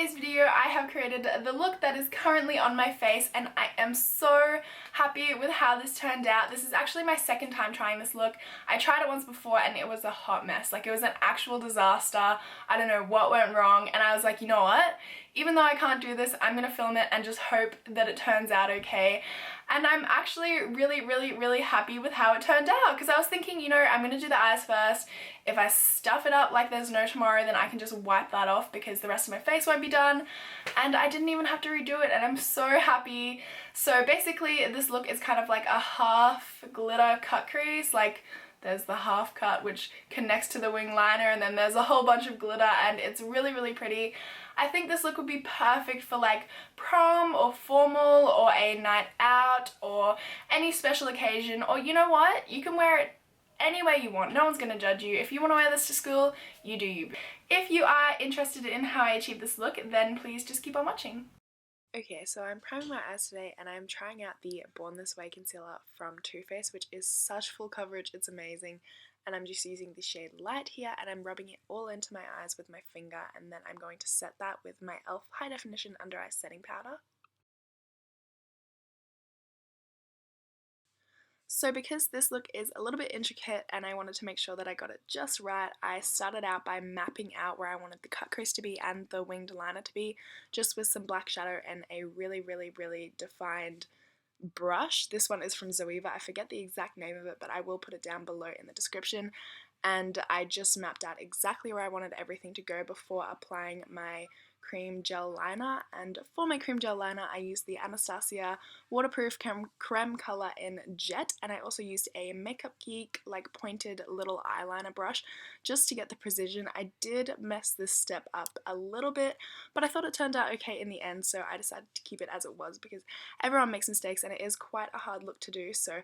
today's video, I have created the look that is currently on my face, and I am so happy with how this turned out. This is actually my second time trying this look. I tried it once before and it was a hot mess. Like, it was an actual disaster. I don't know what went wrong, and I was like, you know what? Even though I can't do this, I'm gonna film it and just hope that it turns out okay. And I'm actually really happy with how it turned out, because I was thinking, you know, I'm gonna do the eyes first. If I stuff it up like there's no tomorrow, then I can just wipe that off because the rest of my face won't be done. And I didn't even have to redo it, and I'm so happy. So basically, this look is kind of like a half glitter cut crease. Like, there's the half cut which connects to the wing liner, and then there's a whole bunch of glitter, and it's really pretty. I think this look would be perfect for like prom or formal or a night out or any special occasion, or you know what? You can wear it any way you want. No one's gonna judge you. If you want to wear this to school, you do you. If you are interested in how I achieve this look, then please just keep on watching. Okay, so I'm priming my eyes today, and I'm trying out the Born This Way concealer from Too Faced, which is such full coverage, it's amazing. And I'm just using the shade Light here, and I'm rubbing it all into my eyes with my finger, and then I'm going to set that with my e.l.f. High Definition Under Eye Setting Powder. So because this look is a little bit intricate and I wanted to make sure that I got it just right, I started out by mapping out where I wanted the cut crease to be and the winged liner to be, just with some black shadow and a really defined brush. This one is from Zoeva. I forget the exact name of it, but I will put it down below in the description. And I just mapped out exactly where I wanted everything to go before applying my cream gel liner. And for my cream gel liner, I used the Anastasia Waterproof Creme Color in Jet, and I also used a Makeup Geek like pointed little eyeliner brush just to get the precision. I did mess this step up a little bit, but I thought it turned out okay in the end, so I decided to keep it as it was because everyone makes mistakes and it is quite a hard look to do, so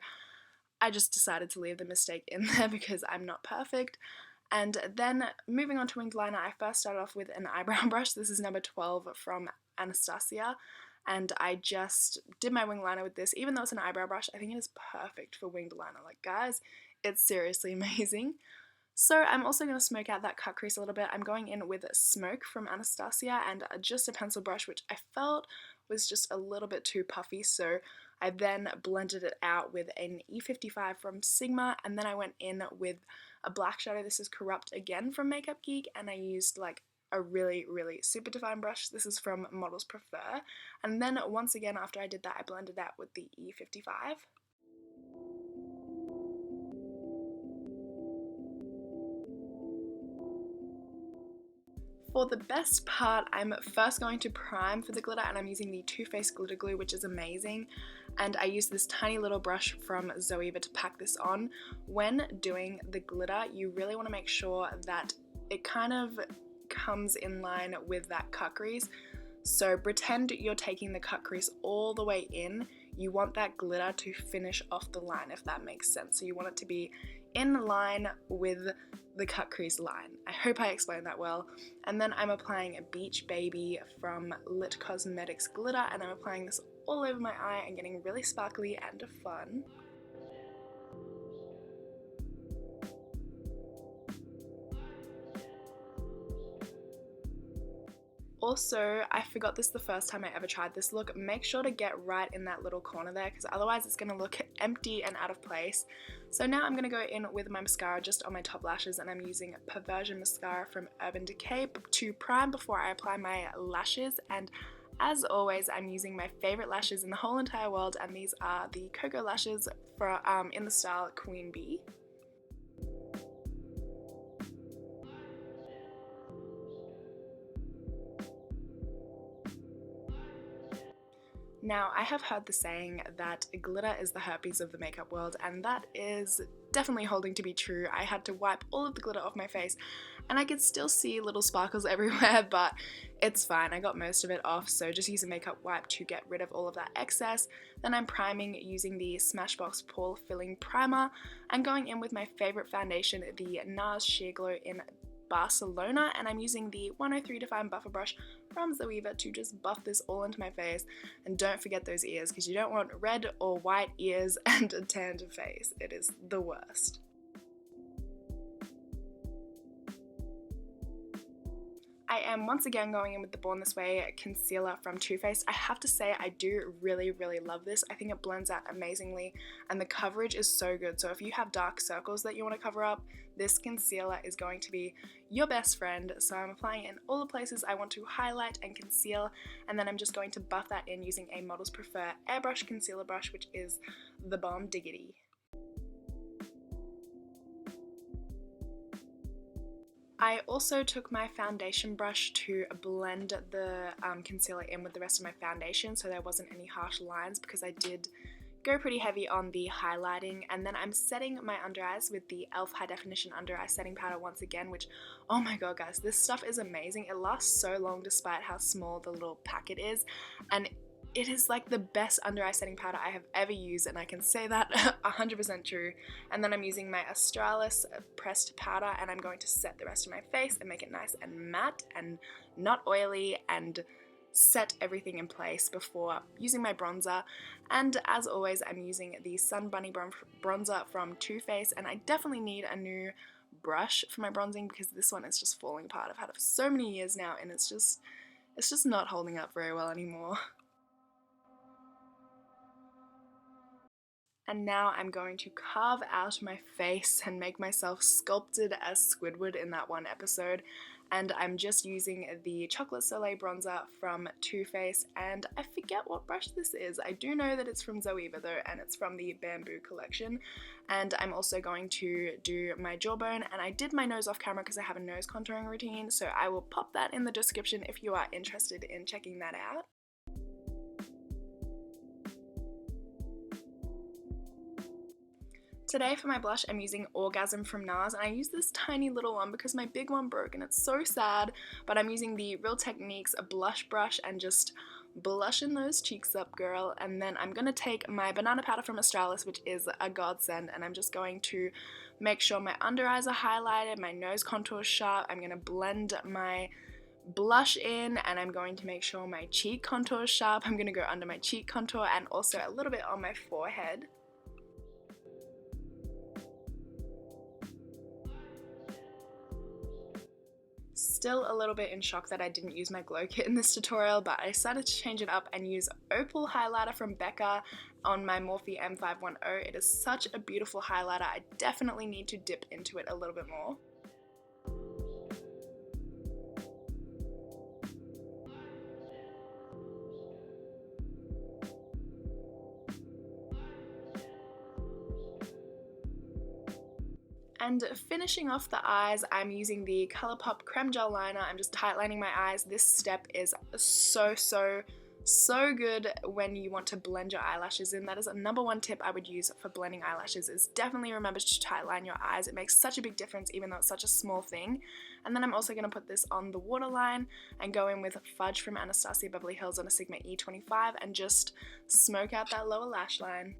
I just decided to leave the mistake in there because I'm not perfect. And then moving on to winged liner, I first started off with an eyebrow brush. This is number 12 from Anastasia, and I just did my wing liner with this. Even though it's an eyebrow brush, I think it is perfect for winged liner. Like, guys, it's seriously amazing. So I'm also going to smoke out that cut crease a little bit. I'm going in with Smoke from Anastasia and just a pencil brush, which I felt was just a little bit too puffy, so I then blended it out with an E55 from Sigma, and then I went in with a black shadow. This is Corrupt again from Makeup Geek, and I used like a really super defined brush. This is from Models Prefer, and then once again after I did that, I blended out with the E55. For the best part, I'm first going to prime for the glitter, and I'm using the Too Faced Glitter Glue, which is amazing. And I use this tiny little brush from Zoeva to pack this on. When doing the glitter, you really want to make sure that it kind of comes in line with that cut crease. So pretend you're taking the cut crease all the way in. You want that glitter to finish off the line, if that makes sense. So you want it to be in line with the cut crease line. I hope I explained that well. And then I'm applying a Beach Baby from Lit Cosmetics glitter, and I'm applying this all over my eye and getting really sparkly and fun. Also, I forgot this the first time I ever tried this look. Make sure to get right in that little corner there, because otherwise it's going to look empty and out of place. So now I'm going to go in with my mascara just on my top lashes, and I'm using Perversion Mascara from Urban Decay to prime before I apply my lashes. And as always, I'm using my favorite lashes in the whole entire world, and these are the Cocoa lashes in the style Queen Bee. Now, I have heard the saying that glitter is the herpes of the makeup world, and that is definitely holding to be true. I had to wipe all of the glitter off my face, and I could still see little sparkles everywhere, but it's fine. I got most of it off, so just use a makeup wipe to get rid of all of that excess. Then I'm priming using the Smashbox Pore Filling Primer, and going in with my favorite foundation, the NARS Sheer Glow in Barcelona, and I'm using the 103 Define Buffer Brush from Zoeva to just buff this all into my face. And don't forget those ears, because you don't want red or white ears and a tanned face. It is the worst. I am once again going in with the Born This Way concealer from Too Faced. I have to say I do really love this. I think it blends out amazingly and the coverage is so good. So if you have dark circles that you want to cover up, this concealer is going to be your best friend. So I'm applying it in all the places I want to highlight and conceal, and then I'm just going to buff that in using a Models Prefer airbrush concealer brush, which is the bomb diggity. I also took my foundation brush to blend the concealer in with the rest of my foundation so there wasn't any harsh lines, because I did go pretty heavy on the highlighting. And then I'm setting my under eyes with the e.l.f. High Definition Under Eye Setting Powder once again, which, oh my god guys, this stuff is amazing. It lasts so long despite how small the little packet is, and it is like the best under eye setting powder I have ever used, and I can say that 100% true. And then I'm using my Australis pressed powder, and I'm going to set the rest of my face and make it nice and matte and not oily, and set everything in place before using my bronzer. And as always, I'm using the Sun Bunny bronzer from Too Faced, and I definitely need a new brush for my bronzing because this one is just falling apart. I've had it for so many years now, and it's just not holding up very well anymore. And now I'm going to carve out my face and make myself sculpted as Squidward in that one episode. And I'm just using the Chocolate Soleil bronzer from Too Faced, and I forget what brush this is. I do know that it's from Zoeva though, and it's from the Bamboo collection. And I'm also going to do my jawbone, and I did my nose off camera because I have a nose contouring routine, so I will pop that in the description if you are interested in checking that out. Today for my blush, I'm using Orgasm from NARS, and I use this tiny little one because my big one broke and it's so sad, but I'm using the Real Techniques blush brush and just blushing those cheeks up, girl. And then I'm going to take my banana powder from Australis, which is a godsend, and I'm just going to make sure my under eyes are highlighted, my nose contour is sharp. I'm going to blend my blush in, and I'm going to make sure my cheek contour is sharp. I'm going to go under my cheek contour and also a little bit on my forehead. Still a little bit in shock that I didn't use my glow kit in this tutorial, but I decided to change it up and use Opal highlighter from Becca on my Morphe M510. It is such a beautiful highlighter. I definitely need to dip into it a little bit more. And finishing off the eyes, I'm using the ColourPop Creme Gel Liner. I'm just tightlining my eyes. This step is so good when you want to blend your eyelashes in. That is a #1 tip I would use for blending eyelashes, is definitely remember to tightline your eyes. It makes such a big difference even though it's such a small thing. And then I'm also going to put this on the waterline and go in with Fudge from Anastasia Beverly Hills on a Sigma E25 and just smoke out that lower lash line.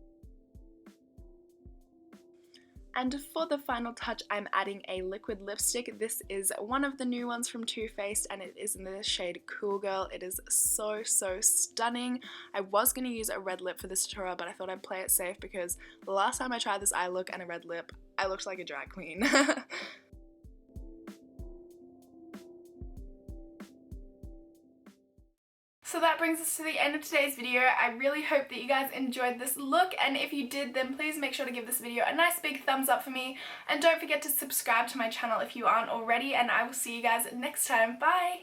And for the final touch, I'm adding a liquid lipstick. This is one of the new ones from Too Faced, and it is in the shade Cool Girl. It is so stunning. I was going to use a red lip for this tutorial, but I thought I'd play it safe because the last time I tried this eye look and a red lip, I looked like a drag queen. So that brings us to the end of today's video. I really hope that you guys enjoyed this look, and if you did, then please make sure to give this video a nice big thumbs up for me, and don't forget to subscribe to my channel if you aren't already, and I will see you guys next time. Bye!